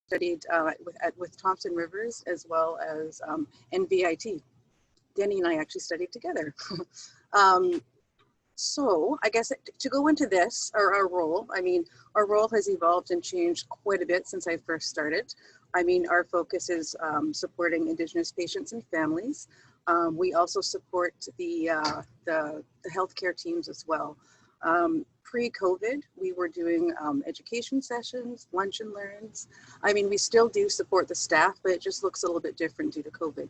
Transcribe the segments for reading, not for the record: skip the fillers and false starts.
studied with Thompson Rivers as well as NVIT. Denny and I actually studied together. So I guess to go into this, or our role, I mean, our role has evolved and changed quite a bit since I first started. I mean, our focus is supporting Indigenous patients and families. We also support the healthcare teams as well. Pre-COVID, we were doing education sessions, lunch and learns. I mean, we still do support the staff, but it just looks a little bit different due to COVID.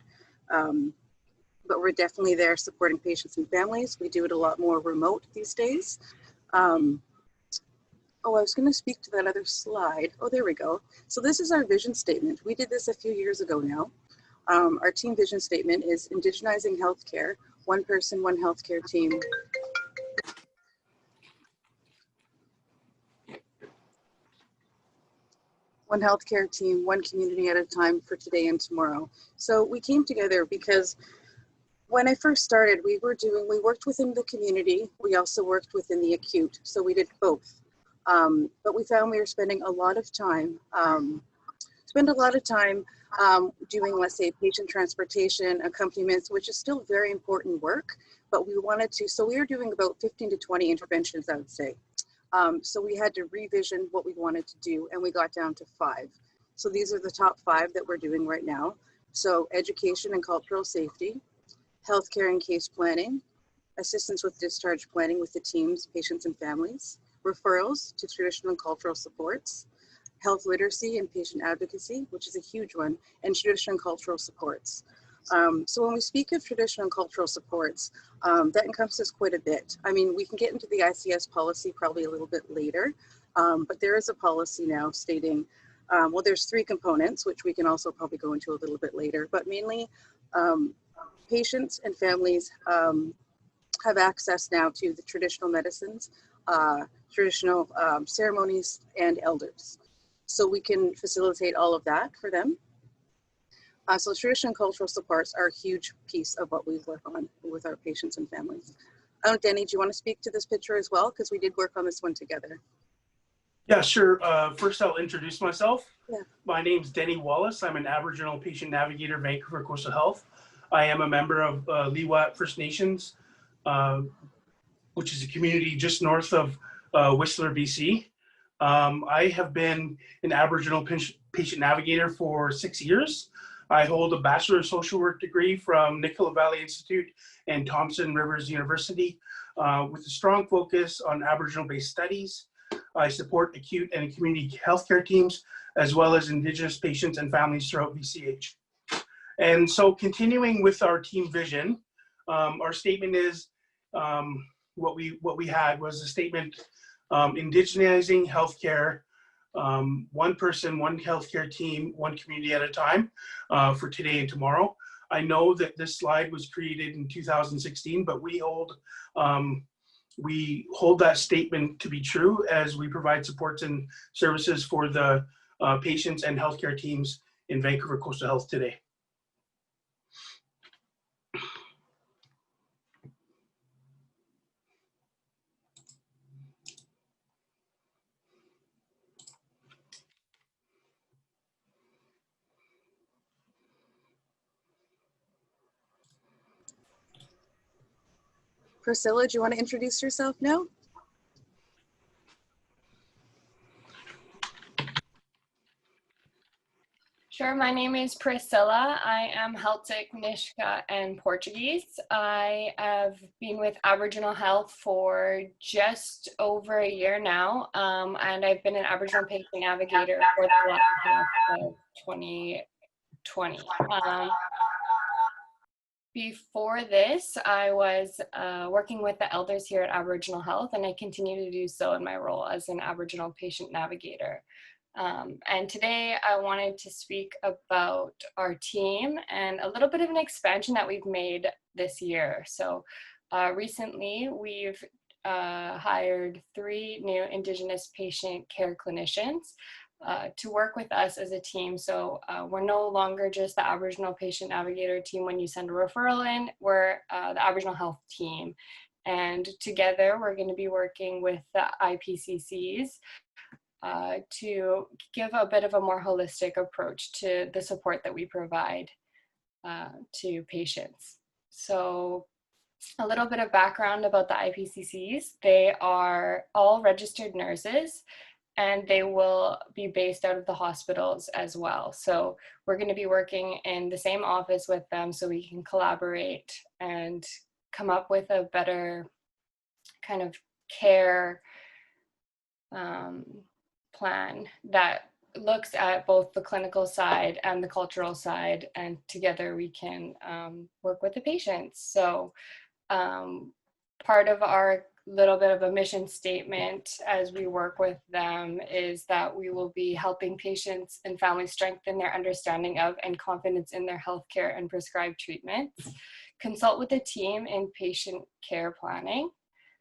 But we're definitely there supporting patients and families. We do it a lot more remote these days. Oh, I was going to speak to that other slide. Oh, there we go. So this is our vision statement. We did this a few years ago now. Our team vision statement is indigenizing healthcare, one person, one healthcare team. One healthcare team, one community at a time for today and tomorrow. So we came together because when I first started, we worked within the community. We also worked within the acute. So we did both. But we found we were spending a lot of time, doing, let's say, patient transportation, accompaniments, which is still very important work, but we wanted to, so we were doing about 15 to 20 interventions, I would say. So we had to revision what we wanted to do, and we got down to 5. So these are the top 5 that we're doing right now. So education and cultural safety, healthcare and case planning, assistance with discharge planning with the teams, patients and families, referrals to traditional and cultural supports, health literacy and patient advocacy, which is a huge one, and traditional and cultural supports. So when we speak of traditional and cultural supports, that encompasses quite a bit. I mean, we can get into the ICS policy probably a little bit later, but there is a policy now stating, well, there's 3 components, which we can also probably go into a little bit later, but mainly patients and families have access now to the traditional medicines, traditional ceremonies, and elders. So we can facilitate all of that for them. So traditional and cultural supports are a huge piece of what we work on with our patients and families. Denny, do you want to speak to this picture as well? Because we did work on this one together. Yeah, sure. First, I'll introduce myself. Yeah. My name's Denali Wallace. I'm an Aboriginal Patient Navigator, Vancouver Coastal Health. I am a member of Liwat First Nations, which is a community just north of Whistler, BC. I have been an Aboriginal Patient Navigator for 6 years. I hold a Bachelor of Social Work degree from Nicola Valley Institute and Thompson Rivers University with a strong focus on Aboriginal-based studies. I support acute and community healthcare teams, as well as Indigenous patients and families throughout VCH. And so continuing with our team vision, our statement is, what we had was a statement, indigenizing healthcare, one person, one healthcare team, one community at a time for today and tomorrow. I know that this slide was created in 2016, but we hold that statement to be true as we provide supports and services for the patients and healthcare teams in Vancouver Coastal Health today. Priscilla, do you want to introduce yourself now? Sure, my name is Priscilla. I am Celtic, Nishka, and Portuguese. I have been with Aboriginal Health for just over a year now, and I've been an Aboriginal Patient Navigator for the last half of 2020. Before this, I was working with the elders here at Aboriginal Health, and I continue to do so in my role as an Aboriginal Patient Navigator. And today I wanted to speak about our team and a little bit of an expansion that we've made this year. So recently we've hired 3 new Indigenous patient care clinicians to work with us as a team. So we're no longer just the Aboriginal Patient Navigator team when you send a referral in, we're the Aboriginal Health team. And together we're going to be working with the IPCCs to give a bit of a more holistic approach to the support that we provide to patients. So a little bit of background about the IPCCs. They are all registered nurses, and they will be based out of the hospitals as well. So we're going to be working in the same office with them so we can collaborate and come up with a better kind of care plan that looks at both the clinical side and the cultural side, and together we can work with the patients. So part of our little bit of a mission statement as we work with them is that we will be helping patients and families strengthen their understanding of and confidence in their healthcare and prescribed treatments, consult with a team in patient care planning,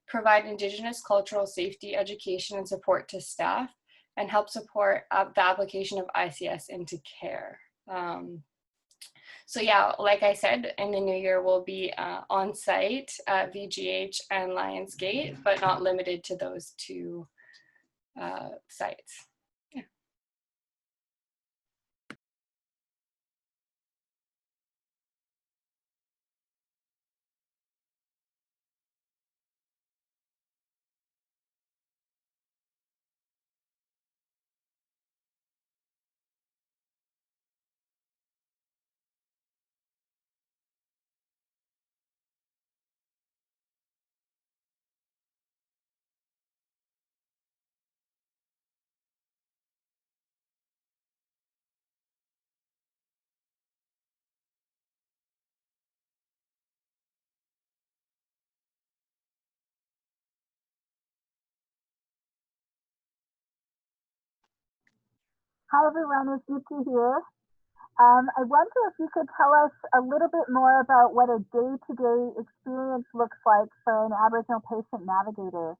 provide Indigenous cultural safety education and support to staff, and help support the application of ICS into care. So yeah, like I said, in the new year, we'll be on site at VGH and Lionsgate, but not limited to those two sites. Yeah. Hi everyone, it's Yuki here. I wonder if you could tell us a little bit more about what a day-to-day experience looks like for an Aboriginal patient navigator.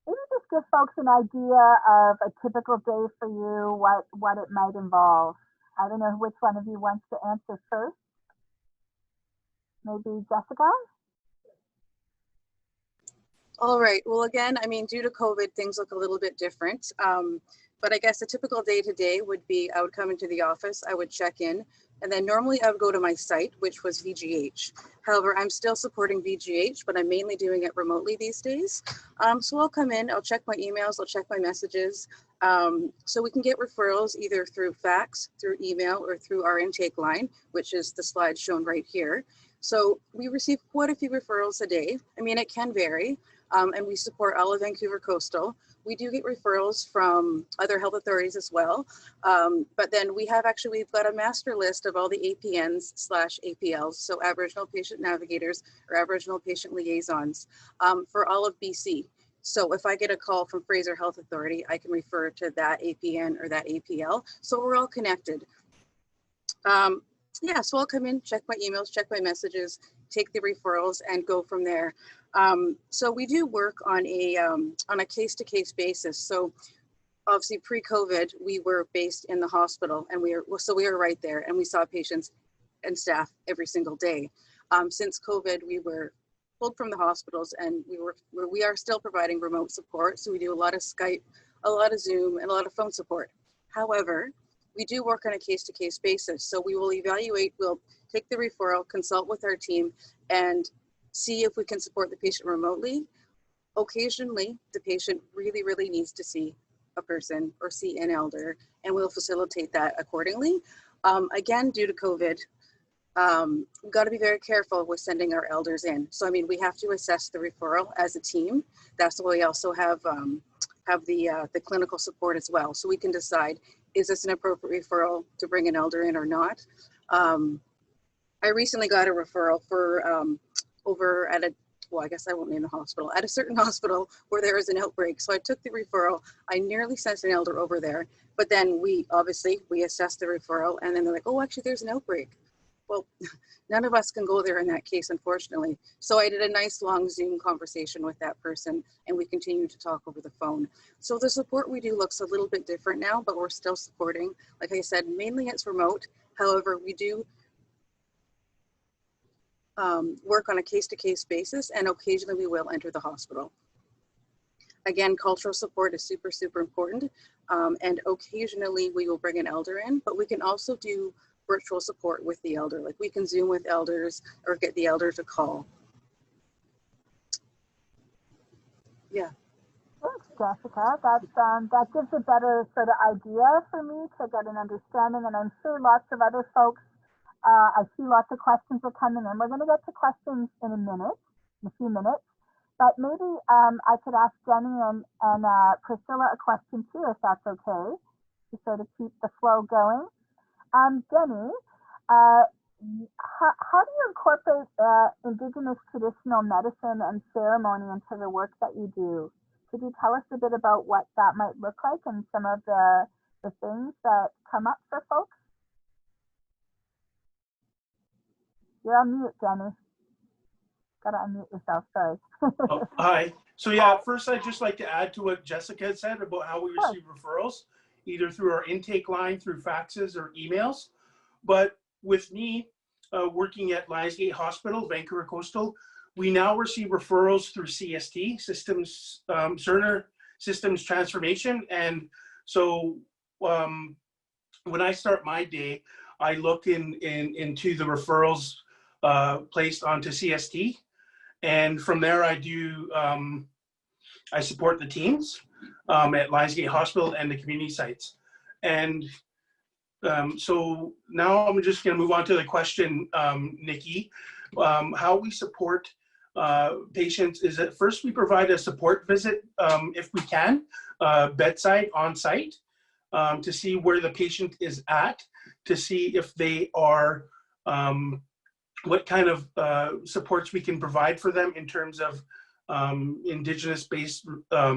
Maybe just give folks an idea of a typical day for you, what it might involve. I don't know which one of you wants to answer first. Maybe Jessica? All right. Well, again, I mean, due to COVID, things look a little bit different. But I guess a typical day to day would be I would come into the office, I would check in, and then normally I would go to my site, which was VGH. However, I'm still supporting VGH, but I'm mainly doing it remotely these days. So I'll come in, I'll check my emails, I'll check my messages. So we can get referrals either through fax, through email, or through our intake line, which is the slide shown right here. So we receive quite a few referrals a day. I mean, it can vary. And we support all of Vancouver Coastal. We do get referrals from other health authorities as well. But then we've got a master list of all the APNs/APLs, so Aboriginal Patient Navigators or Aboriginal Patient Liaisons for all of BC. So if I get a call from Fraser Health Authority, I can refer to that APN or that APL. So we're all connected. Yeah, so I'll come in, check my emails, check my messages, take the referrals, and go from there. So we do work on a case-to-case basis. So obviously pre-COVID, we were based in the hospital, and we were right there, and we saw patients and staff every single day. Since COVID, we were pulled from the hospitals, and we are still providing remote support. So we do a lot of Skype, a lot of Zoom, and a lot of phone support. However, we do work on a case-to-case basis. So we will evaluate, we'll take the referral, consult with our team, and see if we can support the patient remotely. Occasionally, the patient really, really needs to see a person or see an elder, and we'll facilitate that accordingly. Again, due to COVID, we've got to be very careful with sending our elders in. So, I mean, we have to assess the referral as a team. That's why we also have the clinical support as well. So we can decide, is this an appropriate referral to bring an elder in or not? I recently got a referral for over at I guess I won't name the hospital, at a certain hospital where there was an outbreak. So I took the referral, I nearly sent an elder over there, but then we assessed the referral, and then they're like, oh, actually there's an outbreak. Well, none of us can go there in that case, unfortunately. So I did a nice long Zoom conversation with that person, and we continue to talk over the phone. So the support we do looks a little bit different now, but we're still supporting. Like I said, mainly it's remote. However, we do work on a case-to-case basis, and occasionally we will enter the hospital. Again, cultural support is super, super important. And occasionally we will bring an elder in, but we can also do virtual support with the elder. Like we can Zoom with elders or get the elder to call. Yeah. Thanks, Jessica. That gives a better sort of idea for me to get an understanding, and I'm sure lots of other folks, I see lots of questions are coming in. We're going to get to questions in a few minutes, but maybe I could ask Jenny and Priscilla a question too, if that's okay, to sort of keep the flow going. Jenny, how do you incorporate Indigenous traditional medicine and ceremony into the work that you do? Could you tell us a bit about what that might look like and some of the things that come up for folks? You're on mute, Jenny. Gotta unmute yourself, sorry. Oh, hi. So yeah, first I'd just like to add to what Jessica had said about how we receive referrals, either through our intake line, through faxes or emails. But with me working at Lionsgate Hospital, Vancouver Coastal, we now receive referrals through CST, Systems, Cerner Systems Transformation. And so when I start my day, I look into the referrals placed onto CST. And from there, I support the teams at Lionsgate Hospital and the community sites. And so now I'm just going to move on to the question, Nikki. How we support patients is that first we provide a support visit, if we can, bedside on site, to see where the patient is at, to see if they are, what kind of supports we can provide for them in terms of Indigenous-based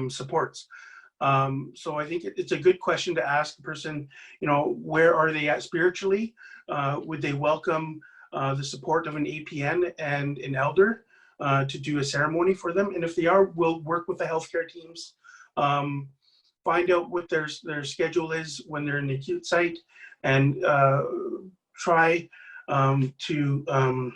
supports. So I think it's a good question to ask the person, you know, where are they at spiritually? Would they welcome the support of an APN and an elder to do a ceremony for them? And if they are, we'll work with the healthcare teams, find out what their schedule is when they're in the acute site, and try to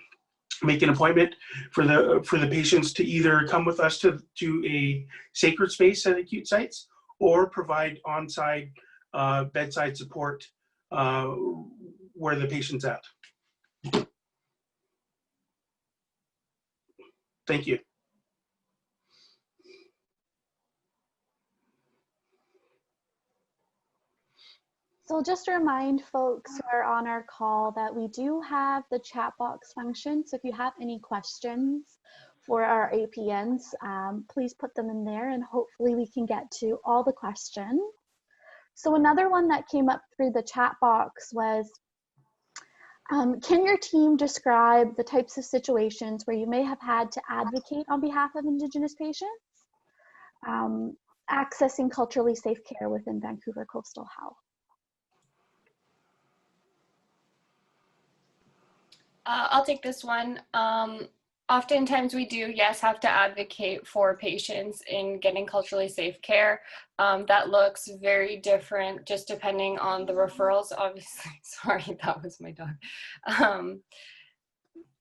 make an appointment for the patients to either come with us to a sacred space at acute sites, or provide on-site bedside support where the patient's at. Thank you. So just to remind folks who are on our call that we do have the chat box function. So if you have any questions for our APNs, please put them in there and hopefully we can get to all the questions. So another one that came up through the chat box was, can your team describe the types of situations where you may have had to advocate on behalf of Indigenous patients, accessing culturally safe care within Vancouver Coastal Health? I'll take this one. Oftentimes we do, yes, have to advocate for patients in getting culturally safe care. That looks very different just depending on the referrals, obviously. Sorry, that was my dog.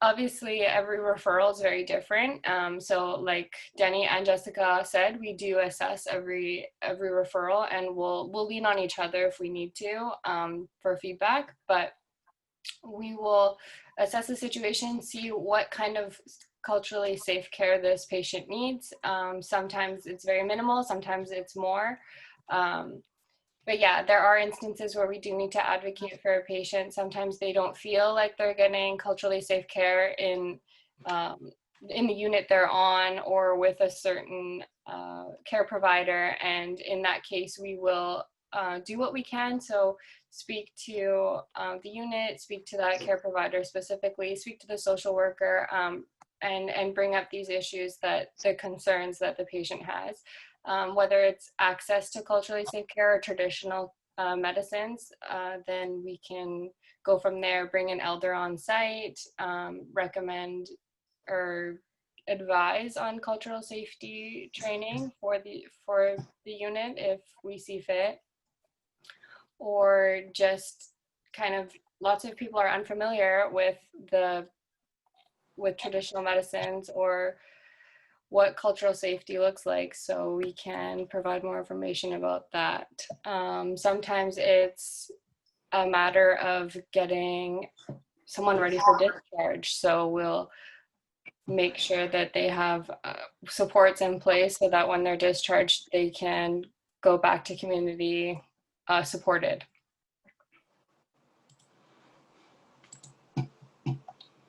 Obviously, every referral is very different. So like Denny and Jessica said, we do assess every referral, and we'll lean on each other if we need to for feedback, but we will assess the situation, see what kind of culturally safe care this patient needs. Sometimes it's very minimal, sometimes it's more. But yeah, there are instances where we do need to advocate for a patient. Sometimes they don't feel like they're getting culturally safe care in the unit they're on or with a certain care provider. And in that case, we will do what we can. So speak to the unit, speak to that care provider specifically, speak to the social worker, and bring up these issues, the concerns that the patient has, whether it's access to culturally safe care or traditional medicines. Then we can go from there, bring an elder on site, recommend or advise on cultural safety training for the unit if we see fit. Or just kind of, lots of people are unfamiliar with traditional medicines or what cultural safety looks like so we can provide more information about that. Sometimes it's a matter of getting someone ready for discharge. So we'll make sure that they have supports in place so that when they're discharged, they can go back to community supported.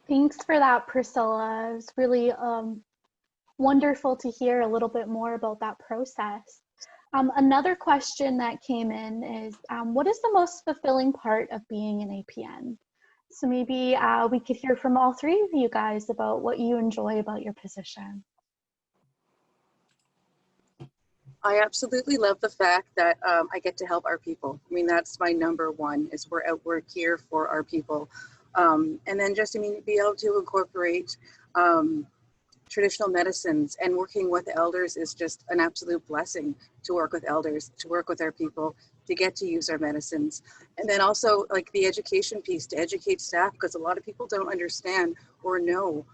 Thanks for that, Priscilla. It was really wonderful to hear a little bit more about that process. Another question that came in is, what is the most fulfilling part of being an APN? So maybe we could hear from all three of you guys about what you enjoy about your position. I absolutely love the fact that I get to help our people. I mean, that's my number one, is we're here for our people. And then just, I mean, be able to incorporate traditional medicines, and working with elders is just an absolute blessing. To work with elders, to work with our people, to get to use our medicines. And then also like the education piece, to educate staff, because a lot of people don't understand or know.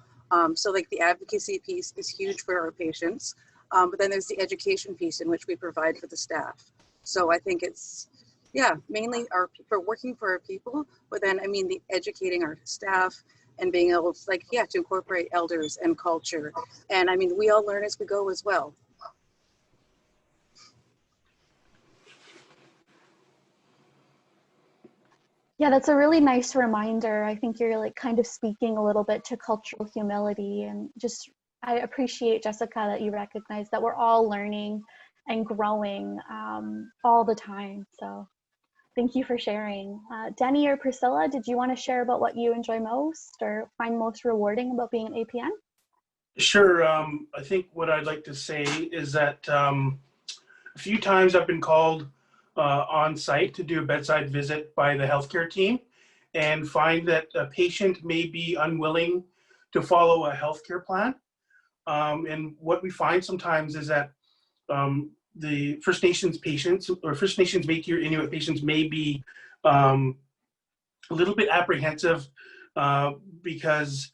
So like the advocacy piece is huge for our patients. But then there's the education piece in which we provide for the staff. So I think it's, yeah, mainly for working for our people, but then I mean the educating our staff and being able to, like, yeah, to incorporate elders and culture. And I mean, we all learn as we go as well. Yeah, that's a really nice reminder. I think you're like kind of speaking a little bit to cultural humility, and just, I appreciate, Jessica, that you recognize that we're all learning and growing all the time. So thank you for sharing. Denny or Priscilla, did you want to share about what you enjoy most or find most rewarding about being an APN? Sure. I think what I'd like to say is that a few times I've been called on site to do a bedside visit by the healthcare team, and find that a patient may be unwilling to follow a healthcare plan. And what we find sometimes is that the First Nations patients, or First Nations Métis or Inuit patients, may be a little bit apprehensive because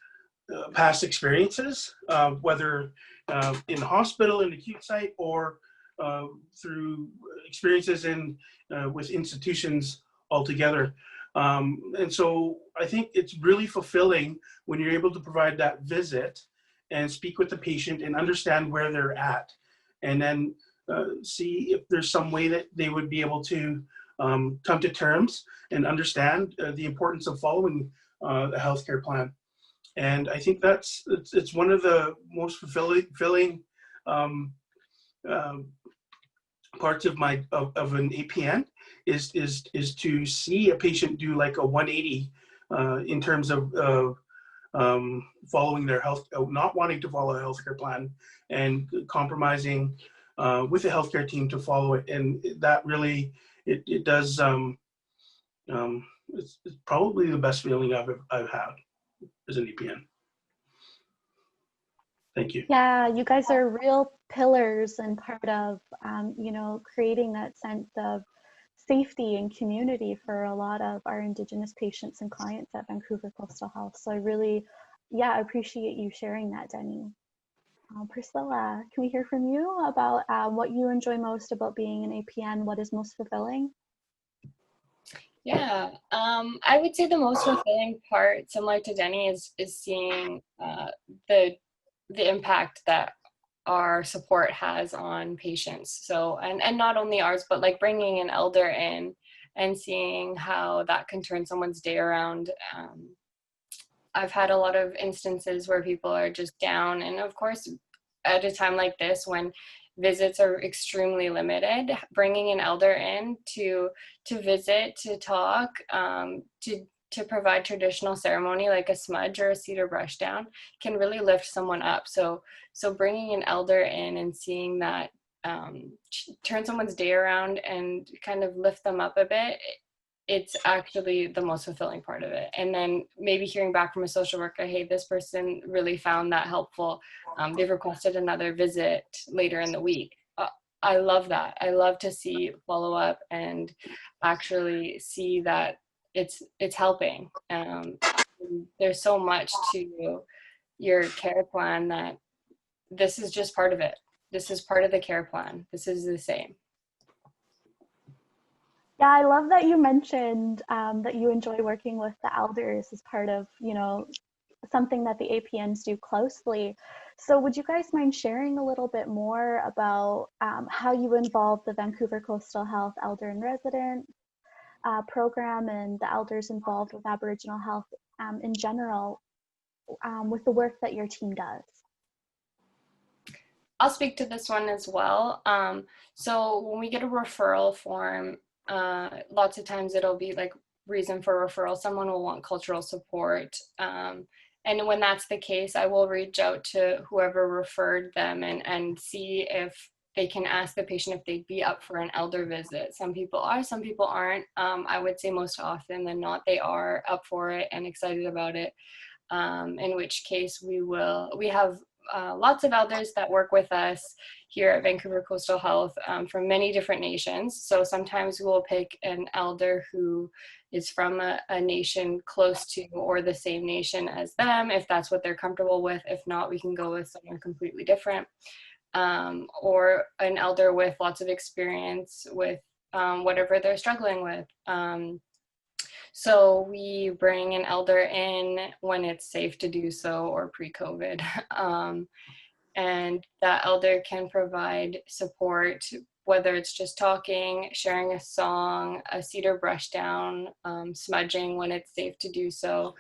past experiences, whether in hospital, in acute site, or through experiences in with institutions altogether. And so I think it's really fulfilling when you're able to provide that visit and speak with the patient and understand where they're at, and then see if there's some way that they would be able to come to terms and understand the importance of following the healthcare plan. And I think it's one of the most fulfilling parts of an APN is to see a patient do like a 180 in terms of following their health, not wanting to follow a healthcare plan and compromising with the healthcare team to follow it. And that really, it does, it's probably the best feeling I've had as an APN. Thank you. Yeah, you guys are real pillars and part of, you know, creating that sense of safety and community for a lot of our Indigenous patients and clients at Vancouver Coastal Health. So I really, yeah, appreciate you sharing that, Denny. Priscilla, can we hear from you about what you enjoy most about being an APN? What is most fulfilling? Yeah, I would say the most fulfilling part, similar to Denny, is seeing the impact that our support has on patients. So, and not only ours, but like bringing an elder in and seeing how that can turn someone's day around. I've had a lot of instances where people are just down, and of course, at a time like this when visits are extremely limited, bringing an elder in to visit, to talk, to provide traditional ceremony like a smudge or a cedar brush down can really lift someone up. So bringing an elder in and seeing that turn someone's day around and kind of lift them up a bit, it's actually the most fulfilling part of it. And then maybe hearing back from a social worker, hey, this person really found that helpful. They've requested another visit later in the week. I love that. I love to see follow up and actually see that it's helping. There's so much to your care plan that this is just part of it. This is part of the care plan. This is the same. Yeah, I love that you mentioned that you enjoy working with the elders as part of, you know, something that the APNs do closely. So would you guys mind sharing a little bit more about how you involve the Vancouver Coastal Health Elder in Residence program and the elders involved with Aboriginal health in general with the work that your team does? I'll speak to this one as well. So when we get a referral form, lots of times it'll be like reason for referral. Someone will want cultural support. And when that's the case, I will reach out to whoever referred them and see if they can ask the patient if they'd be up for an elder visit. Some people are, some people aren't. I would say most often than not, they are up for it and excited about it. In which case we have lots of elders that work with us here at Vancouver Coastal Health from many different nations. So sometimes we'll pick an elder who is from a nation close to or the same nation as them, if that's what they're comfortable with. If not, we can go with someone completely different. Or an elder with lots of experience with whatever they're struggling with. So we bring an elder in when it's safe to do so or pre-COVID. And that elder can provide support, whether it's just talking, sharing a song, a cedar brush down, smudging when it's safe to do so.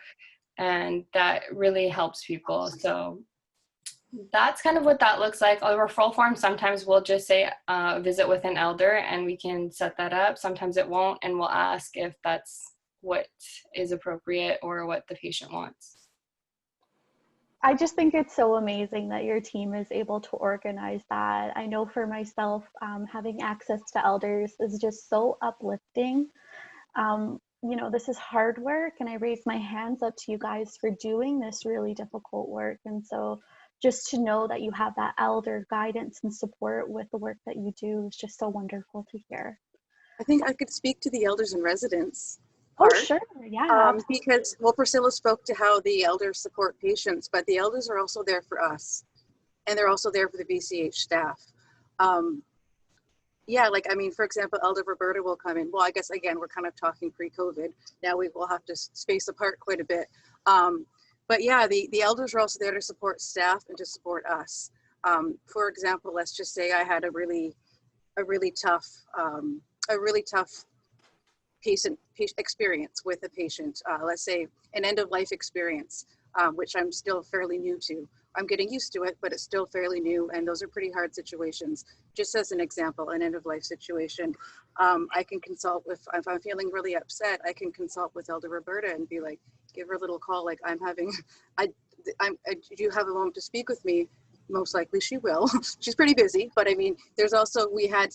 And that really helps people. So that's kind of what that looks like. A referral form, sometimes we'll just say visit with an elder and we can set that up. Sometimes it won't, and we'll ask if that's what is appropriate or what the patient wants. I just think it's so amazing that your team is able to organize that. I know for myself, having access to elders is just so uplifting. You know, this is hard work, and I raise my hands up to you guys for doing this really difficult work. And so just to know that you have that elder guidance and support with the work that you do is just so wonderful to hear. I think I could speak to the elders in residence. Oh, sure. Yeah. Because, well, Priscilla spoke to how the elders support patients, but the elders are also there for us, and they're also there for the VCH staff. Yeah, like, I mean, for example, Elder Roberta will come in. Well, I guess, again, we're kind of talking pre-COVID. Now we will have to space apart quite a bit. But yeah, the elders are also there to support staff and to support us. For example, let's just say I had a really tough patient experience with a patient, let's say an end of life experience, which I'm still fairly new to. I'm getting used to it, but it's still fairly new, and those are pretty hard situations. Just as an example, an end of life situation, I can consult with, if I'm feeling really upset, I can consult with Elder Roberta and be like, give her a little call, like do you have a moment to speak with me? Most likely she will. She's pretty busy, but I mean, there's also, we had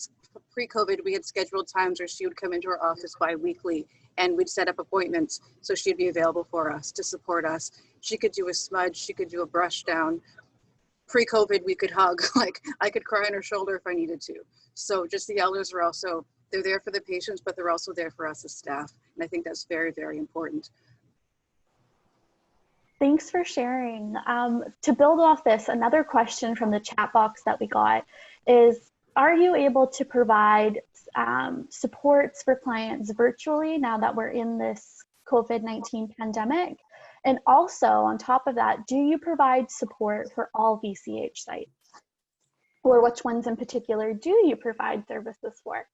pre-COVID, we had scheduled times where she would come into our office bi-weekly and we'd set up appointments so she'd be available for us, to support us. She could do a smudge, she could do a brush down. Pre-COVID, we could hug, like I could cry on her shoulder if I needed to. So just the elders are also, they're there for the patients, but they're also there for us as staff. And I think that's very, very important. Thanks for sharing. To build off this, another question from the chat box that we got is, are you able to provide supports for clients virtually now that we're in this COVID-19 pandemic? And also, on top of that, do you provide support for all VCH sites? Or which ones in particular do you provide services for?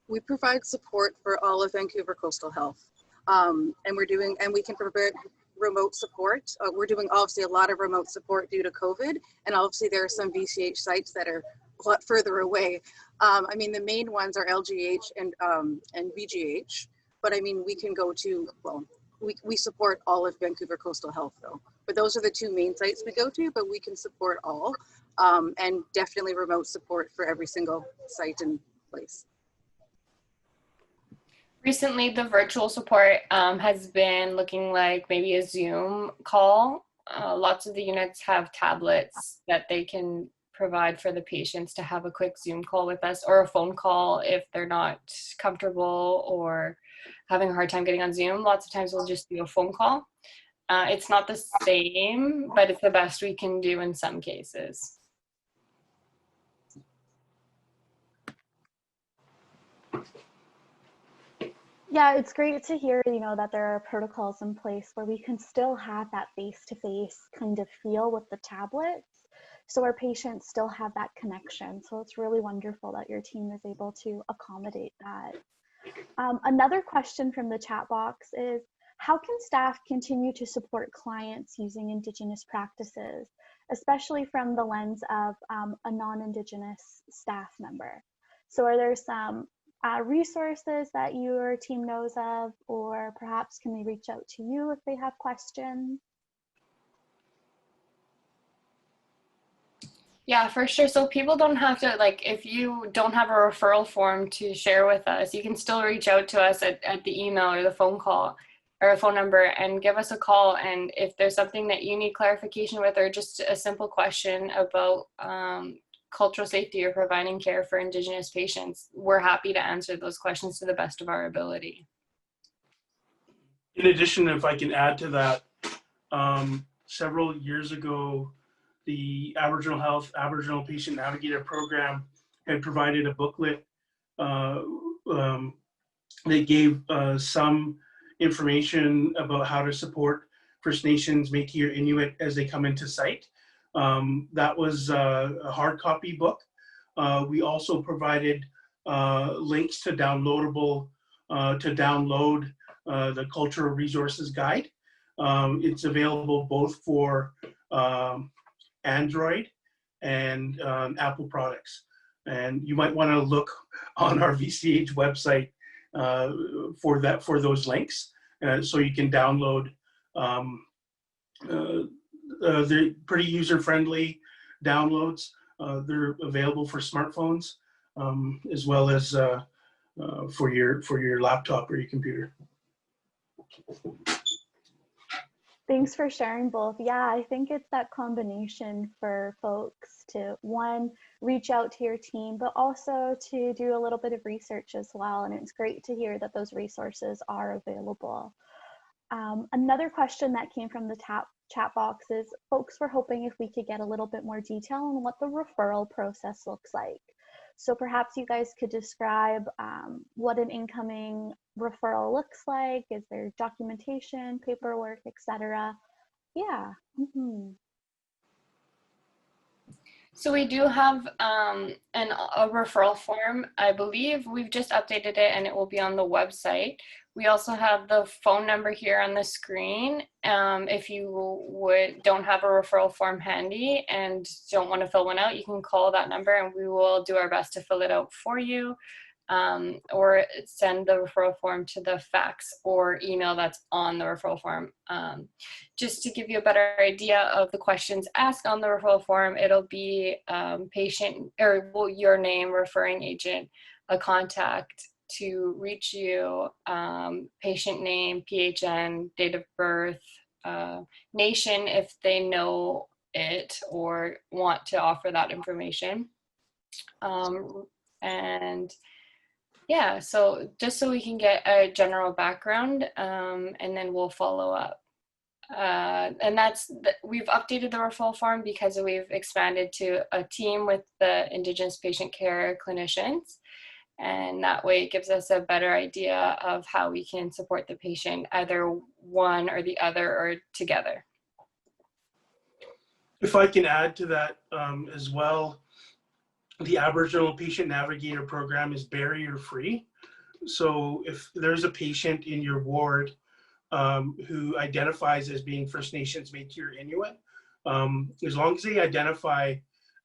We provide support for all of Vancouver Coastal Health. And we can provide remote support. We're doing obviously a lot of remote support due to COVID. And obviously there are some VCH sites that are a lot further away. I mean, the main ones are LGH and VGH, but I mean, we can go to, well, we support all of Vancouver Coastal Health though. But those are the two main sites we go to, but we can support all. And definitely remote support for every single site and place. Recently, the virtual support has been looking like maybe a Zoom call. Lots of the units have tablets that they can provide for the patients to have a quick Zoom call with us, or a phone call if they're not comfortable or having a hard time getting on Zoom. Lots of times we'll just do a phone call. It's not the same, but it's the best we can do in some cases. Yeah, it's great to hear, you know, that there are protocols in place where we can still have that face-to-face kind of feel with the tablets, so our patients still have that connection. So it's really wonderful that your team is able to accommodate that. Another question from the chat box is, how can staff continue to support clients using Indigenous practices, especially from the lens of a non-Indigenous staff member? So are there some resources that your team knows of, or perhaps can they reach out to you if they have questions? Yeah, for sure. So people don't have to, like, if you don't have a referral form to share with us, you can still reach out to us at the email or the phone call or a phone number and give us a call. And if there's something that you need clarification with, or just a simple question about cultural safety or providing care for Indigenous patients, we're happy to answer those questions to the best of our ability. In addition, if I can add to that, several years ago, the Aboriginal Health Aboriginal Patient Navigator program had provided a booklet that gave some information about how to support First Nations, Métis, or Inuit as they come into site. That was a hard copy book. We also provided links to download the Cultural Resources Guide. It's available both for Android and Apple products. And you might want to look on our VCH website for those links, so you can download. They're pretty user-friendly downloads. They're available for smartphones as well as for your laptop or your computer. Thanks for sharing both. Yeah, I think it's that combination for folks to, one, reach out to your team, but also to do a little bit of research as well. And it's great to hear that those resources are available. Another question that came from the chat box is, folks were hoping if we could get a little bit more detail on what the referral process looks like. So perhaps you guys could describe what an incoming referral looks like. Is there documentation, paperwork, etc.? Yeah. So we do have a referral form. I believe we've just updated it and it will be on the website. We also have the phone number here on the screen. If you don't have a referral form handy and don't want to fill one out, you can call that number and we will do our best to fill it out for you, or send the referral form to the fax or email that's on the referral form. Just to give you a better idea of the questions asked on the referral form, it'll be patient, or your name, referring agent, a contact to reach you, patient name, PHN, date of birth, nation if they know it or want to offer that information. And yeah, so just so we can get a general background, and then we'll follow up. And we've updated the referral form because we've expanded to a team with the Indigenous patient care clinicians. And that way it gives us a better idea of how we can support the patient, either one or the other or together. If I can add to that as well, the Aboriginal Patient Navigator program is barrier-free. So if there's a patient in your ward who identifies as being First Nations, Métis, or Inuit, as long as they identify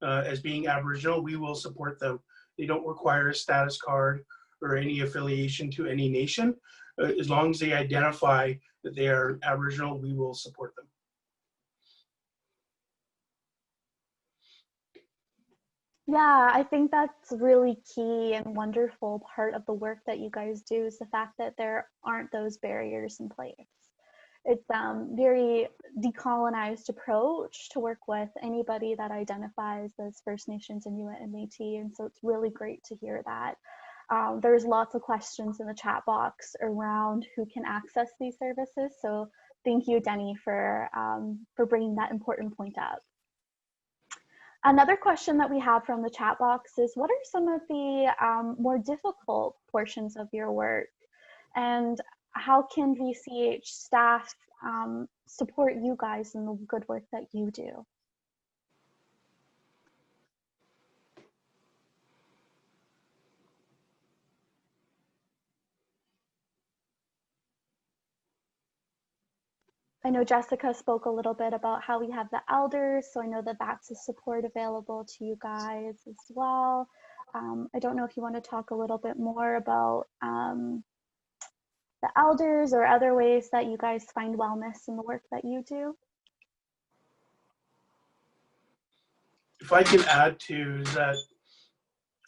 as being Aboriginal, we will support them. They don't require a status card or any affiliation to any nation. As long as they identify that they are Aboriginal, we will support them. Yeah, I think that's really key and wonderful part of the work that you guys do, is the fact that there aren't those barriers in place. It's very decolonized approach to work with anybody that identifies as First Nations, Inuit, and Métis, and so it's really great to hear that. There's lots of questions in the chat box around who can access these services, so thank you, Denny, for bringing that important point up. Another question that we have from the chat box is, what are some of the more difficult portions of your work, and how can VCH staff support you guys in the good work that you do? I know Jessica spoke a little bit about how we have the elders, so I know that that's a support available to you guys as well. I don't know if you want to talk a little bit more about the elders or other ways that you guys find wellness in the work that you do. If I can add to that,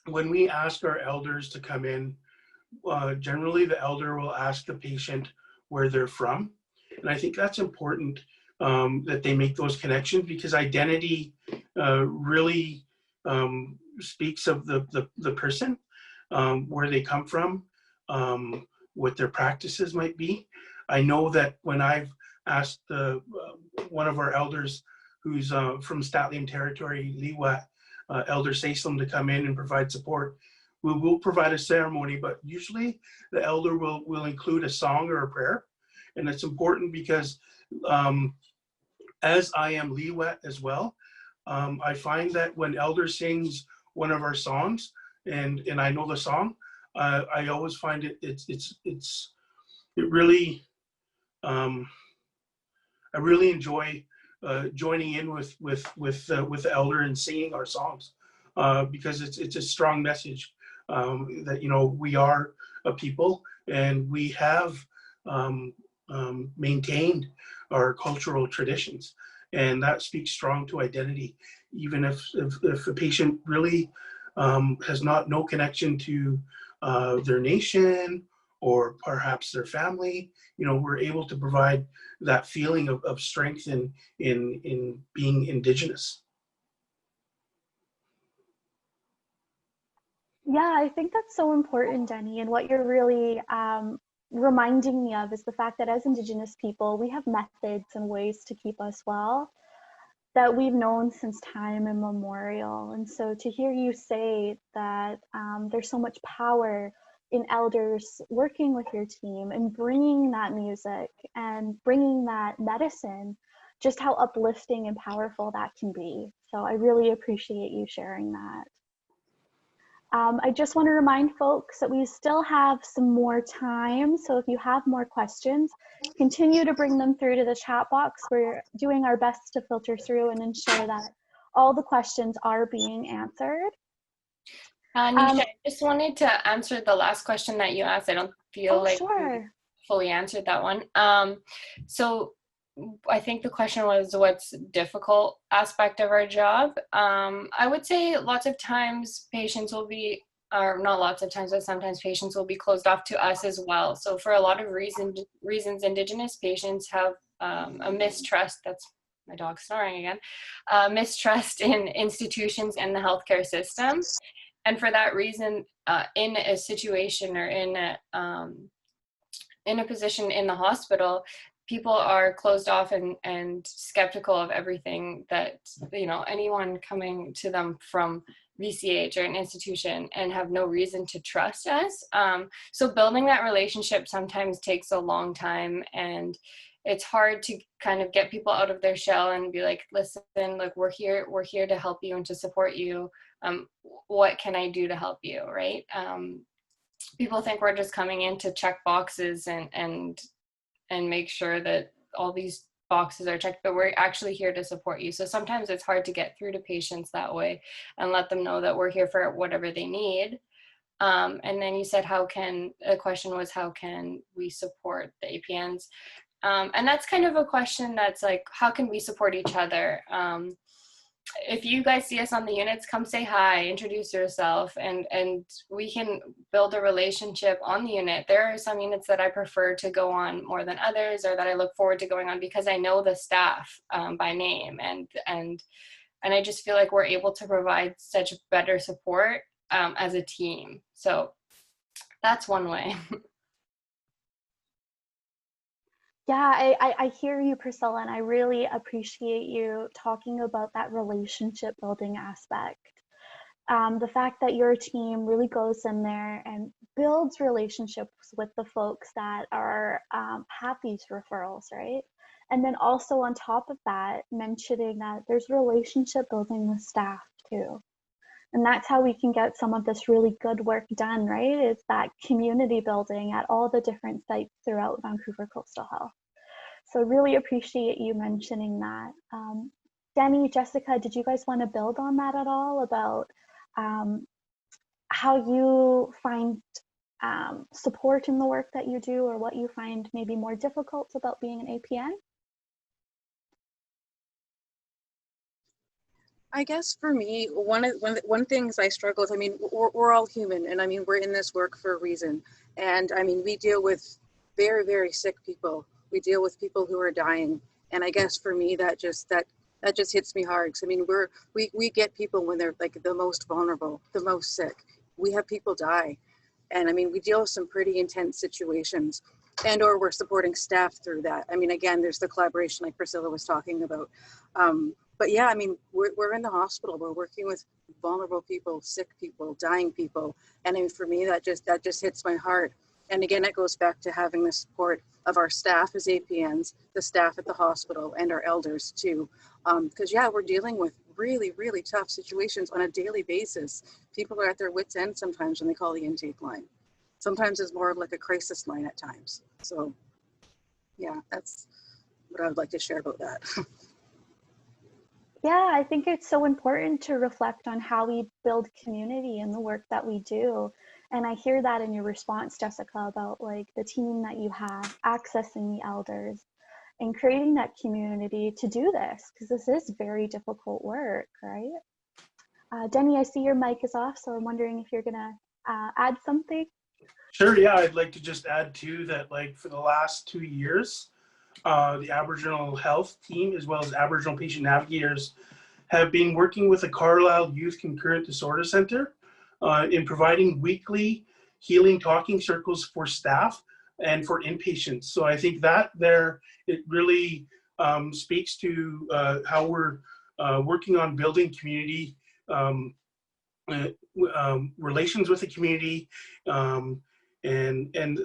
when we ask our elders to come in, generally the elder will ask the patient where they're from. And I think that's important, that they make those connections, because identity really speaks of the person, where they come from, what their practices might be. I know that when I've asked one of our elders who's from Statliam Territory, Liwat, Elder Saislam, to come in and provide support, we will provide a ceremony, but usually the elder will include a song or a prayer. And it's important because as I am Liwat as well, I find that when elder sings one of our songs, and I know the song, I always find it really, I really enjoy joining in with the elder and singing our songs, because it's a strong message that, you know, we are a people and we have maintained our cultural traditions, and that speaks strong to identity. Even if a patient really has no connection to their nation or perhaps their family, you know, we're able to provide that feeling of strength in being Indigenous. Yeah, I think that's so important, Denny. And what you're really reminding me of is the fact that as Indigenous people, we have methods and ways to keep us well that we've known since time immemorial. And so to hear you say that there's so much power in elders working with your team and bringing that music and bringing that medicine, just how uplifting and powerful that can be. So I really appreciate you sharing that. I just want to remind folks that we still have some more time. So if you have more questions, continue to bring them through to the chat box. We're doing our best to filter through and ensure that all the questions are being answered. Nisha, I just wanted to answer the last question that you asked. I don't feel like sure. we fully answered that one. So I think the question was, what's difficult aspect of our job? I would say lots of times patients will be, or not lots of times, but sometimes patients will be closed off to us as well. So for a lot of reasons, Indigenous patients have a mistrust, that's my dog snoring again, mistrust in institutions and the healthcare system. And for that reason, in a situation or in a position in the hospital, people are closed off and skeptical of everything that, you know, anyone coming to them from VCH or an institution, and have no reason to trust us. So building that relationship sometimes takes a long time, and it's hard to kind of get people out of their shell and be like, listen, like we're here to help you and to support you. What can I do to help you, right? People think we're just coming in to check boxes and make sure that all these boxes are checked, but we're actually here to support you. So sometimes it's hard to get through to patients that way and let them know that we're here for whatever they need. And then you said, the question was, how can we support the APNs? And that's kind of a question that's like, how can we support each other? if you guys see us on the units, come say hi, introduce yourself, and we can build a relationship on the unit. There are some units that I prefer to go on more than others, or that I look forward to going on because I know the staff by name, and I just feel like we're able to provide such better support as a team. So that's one way. Yeah, I hear you, Priscilla, and I really appreciate you talking about that relationship building aspect. The fact that your team really goes in there and builds relationships with the folks that are have these referrals, right? And then also on top of that, mentioning that there's relationship building with staff too. And that's how we can get some of this really good work done, right? It's that community building at all the different sites throughout Vancouver Coastal Health. So really appreciate you mentioning that. Denny, Jessica, did you guys want to build on that at all about how you find support in the work that you do, or what you find maybe more difficult about being an APN? I guess for me, one things I struggle with, I mean, we're all human, and I mean, we're in this work for a reason. And I mean, we deal with very, very sick people. We deal with people who are dying. And I guess for me, that just hits me hard. So, I mean, we get people when they're like the most vulnerable, the most sick. We have people die. And I mean, we deal with some pretty intense situations, and or we're supporting staff through that. I mean, again, there's the collaboration like Priscilla was talking about. But yeah, I mean, we're in the hospital. We're working with vulnerable people, sick people, dying people. And I mean, for me, that just hits my heart. And again, it goes back to having the support of our staff as APNs, the staff at the hospital, and our elders too. Because yeah, we're dealing with really, really tough situations on a daily basis. People are at their wits' end sometimes when they call the intake line. Sometimes it's more of like a crisis line at times. So yeah, that's what I would like to share about that. Yeah, I think it's so important to reflect on how we build community in the work that we do. And I hear that in your response, Jessica, about like the team that you have, accessing the elders and creating that community to do this, because this is very difficult work, right? Denny, I see your mic is off, so I'm wondering if you're gonna add something. Sure, yeah, I'd like to just add too that like for the last 2 years, the Aboriginal Health team, as well as Aboriginal Patient Navigators, have been working with the Carlisle Youth Concurrent Disorder Center in providing weekly healing talking circles for staff and for inpatients. So I think that it really speaks to how we're working on building community relations with the community. And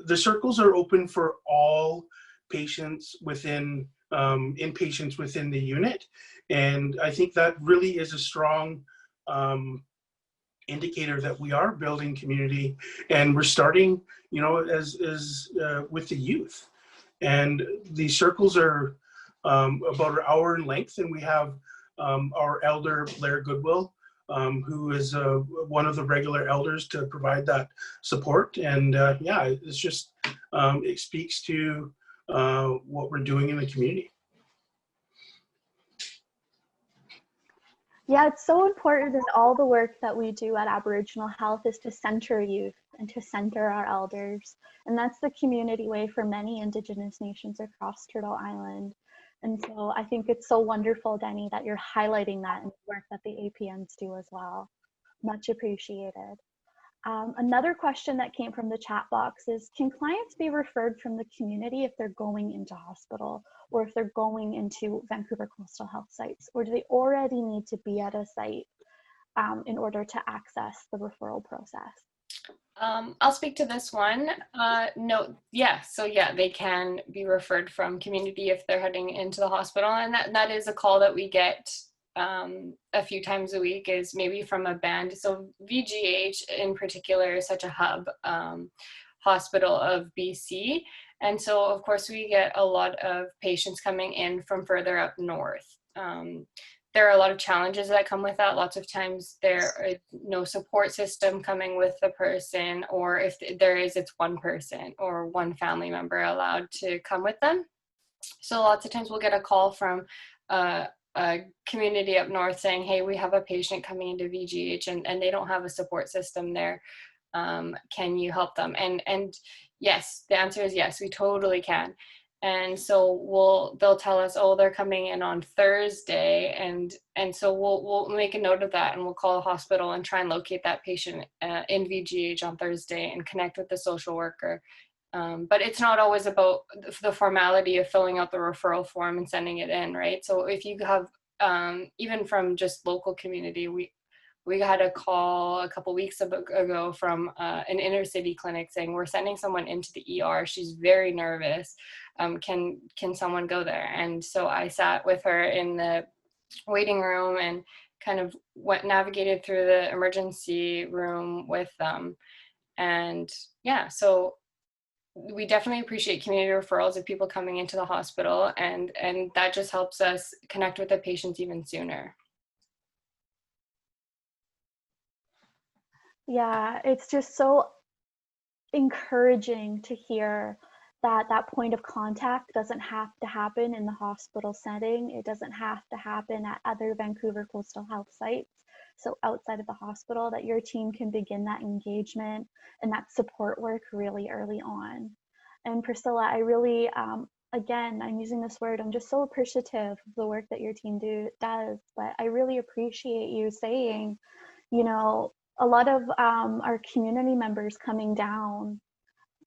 the circles are open for all patients within inpatients within the unit, and I think that really is a strong indicator that we are building community, and we're starting, you know, as with the youth. And these circles are about an hour in length, and we have our elder Blair Goodwill, who is one of the regular elders to provide that support. And yeah, it's just it speaks to what we're doing in the community. Yeah, it's so important that all the work that we do at Aboriginal Health is to center youth and to center our elders. And that's the community way for many Indigenous nations across Turtle Island. And so I think it's so wonderful, Denny, that you're highlighting that in the work that the APNs do as well. Much appreciated. Another question that came from the chat box is, can clients be referred from the community if they're going into hospital or if they're going into Vancouver Coastal Health sites, or do they already need to be at a site in order to access the referral process? I'll speak to this one. No, yeah, so yeah, they can be referred from community if they're heading into the hospital, and that is a call that we get a few times a week, is maybe from a band. So VGH in particular is such a hub hospital of BC, and so of course we get a lot of patients coming in from further up north. There are a lot of challenges that come with that. Lots of times there is no support system coming with the person, or if there is, it's one person or one family member allowed to come with them. So lots of times we'll get a call from a community up north saying, hey, we have a patient coming into VGH and they don't have a support system there. Can you help them? And yes, the answer is yes, we totally can. And so they'll tell us, oh, they're coming in on Thursday. And so we'll make a note of that, and we'll call the hospital and try and locate that patient in VGH on Thursday and connect with the social worker. But it's not always about the formality of filling out the referral form and sending it in, right? So if you have, even from just local community, we had a call a couple weeks ago from an inner city clinic saying, we're sending someone into the ER. She's very nervous. Can someone go there? And so I sat with her in the waiting room and kind of navigated through the emergency room with them. And yeah, so we definitely appreciate community referrals of people coming into the hospital, and that just helps us connect with the patients even sooner. Yeah, it's just so encouraging to hear that that point of contact doesn't have to happen in the hospital setting. It doesn't have to happen at other Vancouver coastal health sites. So outside of the hospital, that your team can begin that engagement and that support work really early on. And Priscilla, I really, again, I'm using this word, I'm just so appreciative of the work that your team does, but I really appreciate you saying, you know, a lot of our community members coming down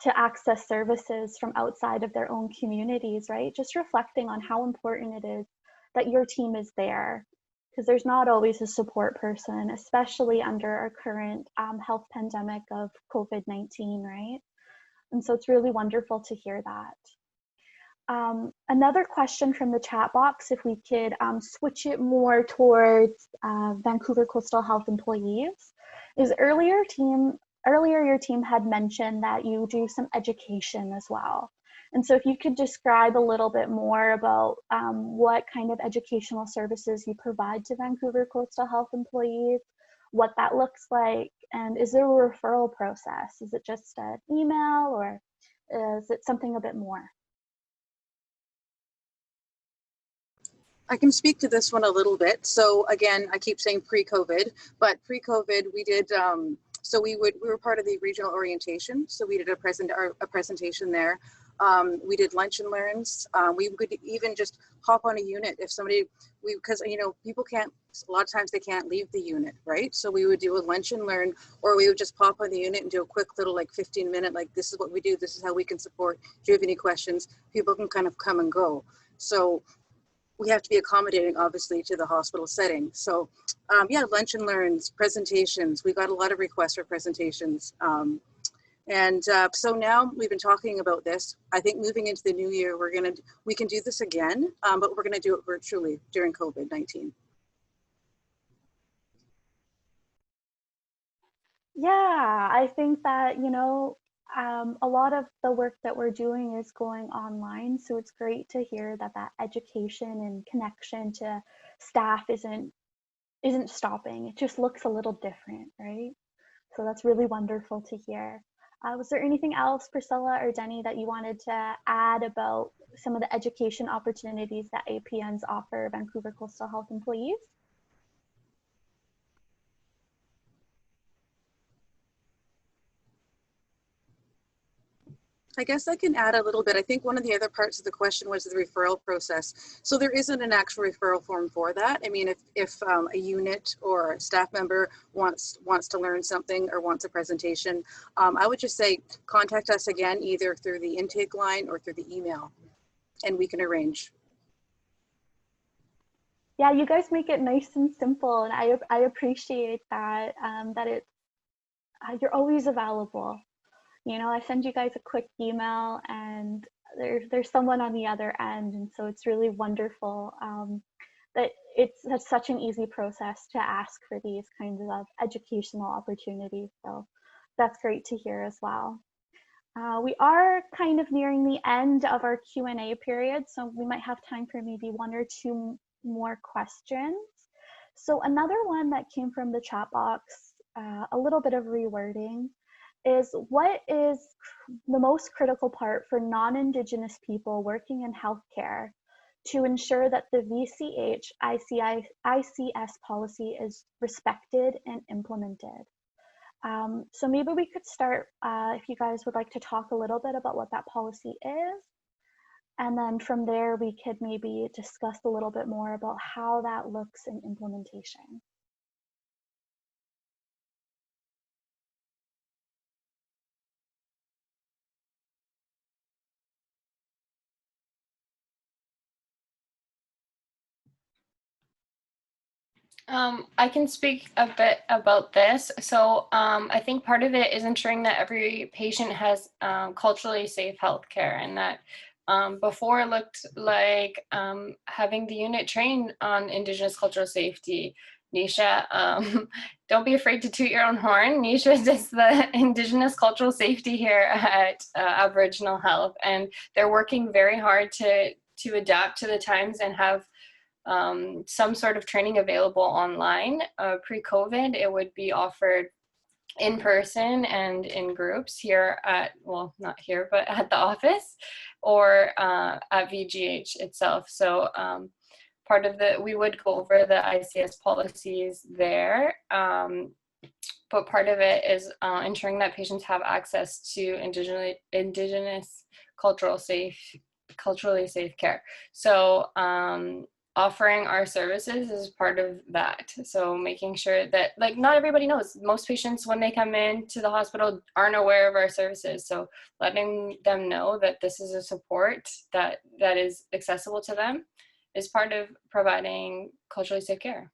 to access services from outside of their own communities, right? Just reflecting on how important it is that your team is there, because there's not always a support person, especially under our current health pandemic of COVID-19, right? And so it's really wonderful to hear that. Another question from the chat box, if we could switch it more towards Vancouver Coastal Health employees, is earlier your team had mentioned that you do some education as well. And so if you could describe a little bit more about what kind of educational services you provide to Vancouver Coastal Health employees, what that looks like, and is there a referral process? Is it just an email, or is it something a bit more? I can speak to this one a little bit. So again, I keep saying pre-COVID, but pre-COVID we did, so we were part of the regional orientation. So we did a presentation there. We did lunch and learns. We could even just hop on a unit if somebody, because you know, people can't, a lot of times they can't leave the unit, right? So we would do a lunch and learn, or we would just pop on the unit and do a quick little like 15-minute, like this is what we do, this is how we can support. Do you have any questions? People can kind of come and go. So we have to be accommodating, obviously, to the hospital setting. So yeah, lunch and learns, presentations. We got a lot of requests for presentations. So now we've been talking about this. I think moving into the new year, we can do this again, but we're gonna do it virtually during COVID-19. Yeah, I think that, you know, a lot of the work that we're doing is going online. So it's great to hear that that education and connection to staff isn't stopping. It just looks a little different, right? So that's really wonderful to hear. Was there anything else, Priscilla or Denny, that you wanted to add about some of the education opportunities that APNs offer Vancouver Coastal Health employees? I guess I can add a little bit. I think one of the other parts of the question was the referral process. So there isn't an actual referral form for that. I mean, if a unit or a staff member wants to learn something or wants a presentation, I would just say contact us again, either through the intake line or through the email, and we can arrange. Yeah, you guys make it nice and simple, and I appreciate that, that you're always available. You know, I send you guys a quick email and there's someone on the other end. And so it's really wonderful that it's such an easy process to ask for these kinds of educational opportunities. So that's great to hear as well. We are kind of nearing the end of our Q&A period, so we might have time for maybe one or two more questions. So another one that came from the chat box, a little bit of rewording, is what is the most critical part for non-Indigenous people working in healthcare to ensure that the VCH ICS policy is respected and implemented. So maybe we could start, if you guys would like to talk a little bit about what that policy is. And then from there, we could maybe discuss a little bit more about how that looks in implementation. I can speak a bit about this. So I think part of it is ensuring that every patient has culturally safe healthcare, and that before it looked like having the unit trained on Indigenous cultural safety. Nisha, don't be afraid to toot your own horn. Nisha is the Indigenous cultural safety here at Aboriginal Health, and they're working very hard to adapt to the times and have some sort of training available online. Pre-COVID, it would be offered in person and in groups here at, well, not here, but at the office, or at VGH itself. So part of we would go over the ICS policies there, but part of it is ensuring that patients have access to Indigenous culturally safe care. So offering our services is part of that. So making sure that, like, not everybody knows. Most patients, when they come in to the hospital, aren't aware of our services. So letting them know that this is a support that is accessible to them is part of providing culturally safe care.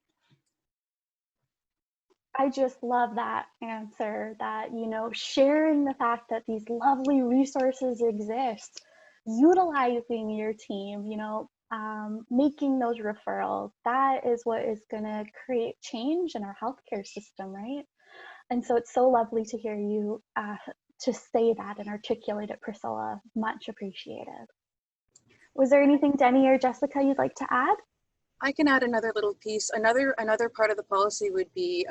I just love that answer, that, you know, sharing the fact that these lovely resources exist, utilizing your team, you know, making those referrals, that is what is going to create change in our healthcare system, right? And so it's so lovely to hear you to say that and articulate it, Priscilla. Much appreciated. Was there anything, Denny or Jessica, you'd like to add? I can add another little piece. Another part of the policy would be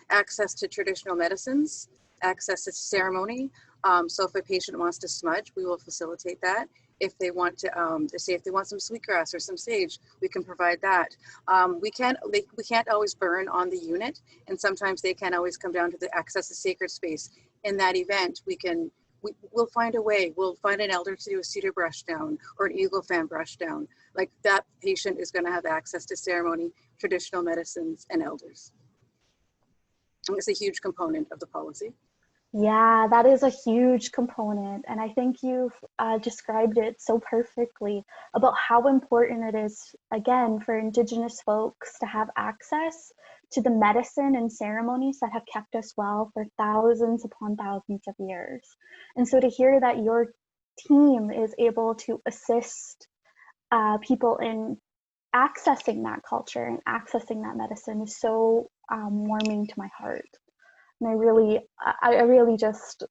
access to traditional medicines, access to ceremony. So if a patient wants to smudge, we will facilitate that. If they want to, say if they want some sweetgrass or some sage, we can provide that. We can't always burn on the unit, and sometimes they can't always come down to the access to sacred space. In that event, we'll find a way. We'll find an elder to do a cedar brush down or an eagle fan brush down. Like, that patient is going to have access to ceremony, traditional medicines, and elders. And it's a huge component of the policy. Yeah, that is a huge component. And I think you've described it so perfectly about how important it is, again, for Indigenous folks to have access to the medicine and ceremonies that have kept us well for thousands upon thousands of years. And so to hear that your team is able to assist people in accessing that culture and accessing that medicine is so warming to my heart. And I really just,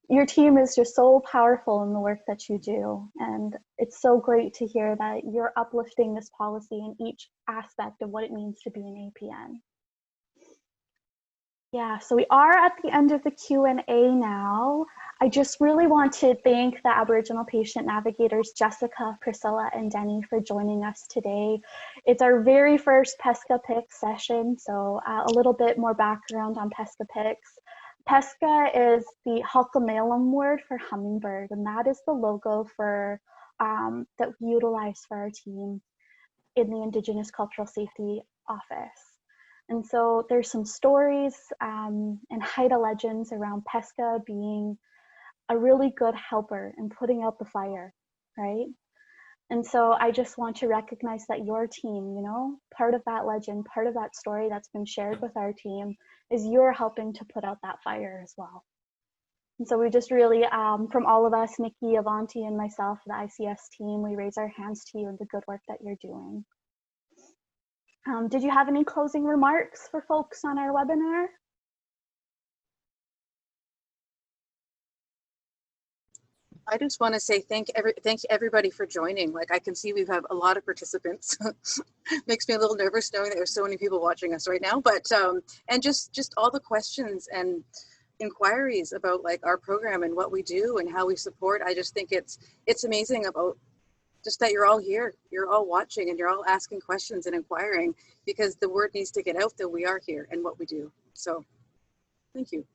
your team is just so powerful in the work that you do. And it's so great to hear that you're uplifting this policy in each aspect of what it means to be an APN. Yeah, so we are at the end of the Q&A now. I just really want to thank the Aboriginal Patient Navigators, Jessica, Priscilla, and Denny, for joining us today. It's our very first Pesca Picks session, so a little bit more background on Pesca Picks. Pesca is the Hulkamalum word for hummingbird, and that is the logo for that we utilize for our team in the Indigenous Cultural Safety Office. And so there's some stories and Haida legends around Pesca being a really good helper in putting out the fire, right? And so I just want to recognize that your team, you know, part of that legend, part of that story that's been shared with our team is you're helping to put out that fire as well. And so we just really, from all of us, Nikki, Avanti, and myself, the ICS team, we raise our hands to you and the good work that you're doing. Did you have any closing remarks for folks on our webinar? I just want to say thank everybody for joining. Like, I can see we have a lot of participants. Makes me a little nervous knowing that there's so many people watching us right now. But and just all the questions and inquiries about, like, our program and what we do and how we support. I just think it's amazing about just that you're all here, you're all watching, and you're all asking questions and inquiring, because the word needs to get out that we are here and what we do. So thank you.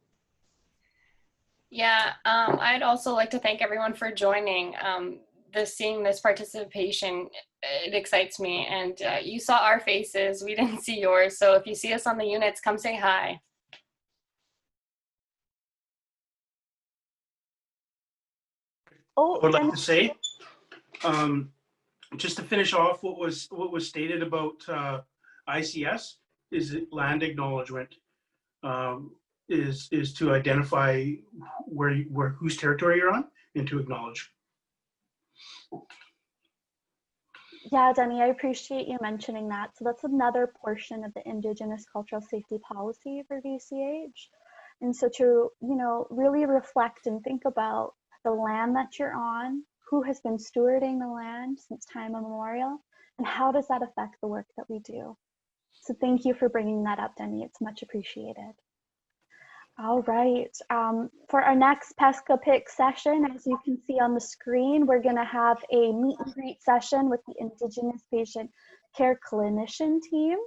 Yeah, I'd also like to thank everyone for joining. Seeing this participation, it excites me. And you saw our faces, we didn't see yours. So if you see us on the units, come say hi. Oh, I would like to say, just to finish off what was stated about ICS, is that land acknowledgement is to identify where whose territory you're on and to acknowledge. yeah, Denny, I appreciate you mentioning that. So that's another portion of the Indigenous Cultural Safety Policy for VCH. And so to, really reflect and think about the land that you're on, who has been stewarding the land since time immemorial, and how does that affect the work that we do? So thank you for bringing that up, Denny. It's much appreciated. All right, for our next Pesca Pick session, as you can see on the screen, we're gonna have a meet and greet session with the Indigenous Patient Care Clinician team.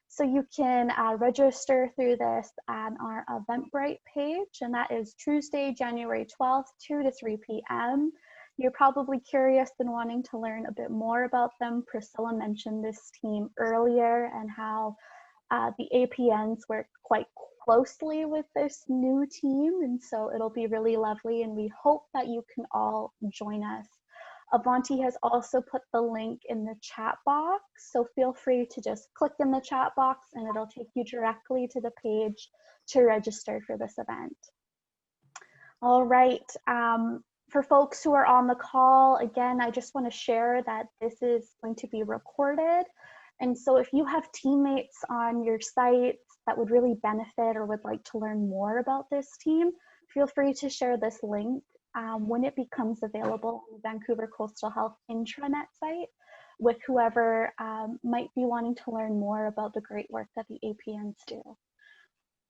So you can register through this on our Eventbrite page, and that is Tuesday, January 12th, 2 to 3 p.m. You're probably curious and wanting to learn a bit more about them. Priscilla mentioned this team earlier and how the APNs work quite closely with this new team, and so it'll be really lovely, and we hope that you can all join us. Avanti has also put the link in the chat box, so feel free to just click in the chat box and it'll take you directly to the page to register for this event. All right, for folks who are on the call, again, I just want to share that this is going to be recorded. And so if you have teammates on your site that would really benefit or would like to learn more about this team, feel free to share this link when it becomes available on the Vancouver Coastal Health intranet site with whoever might be wanting to learn more about the great work that the APNs do.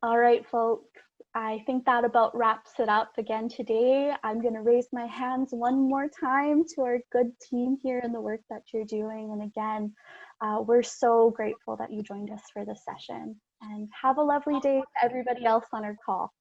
All right, folks, I think that about wraps it up again today. I'm going to raise my hands one more time to our good team here and the work that you're doing. And again, we're so grateful that you joined us for this session. And have a lovely day to everybody else on our call.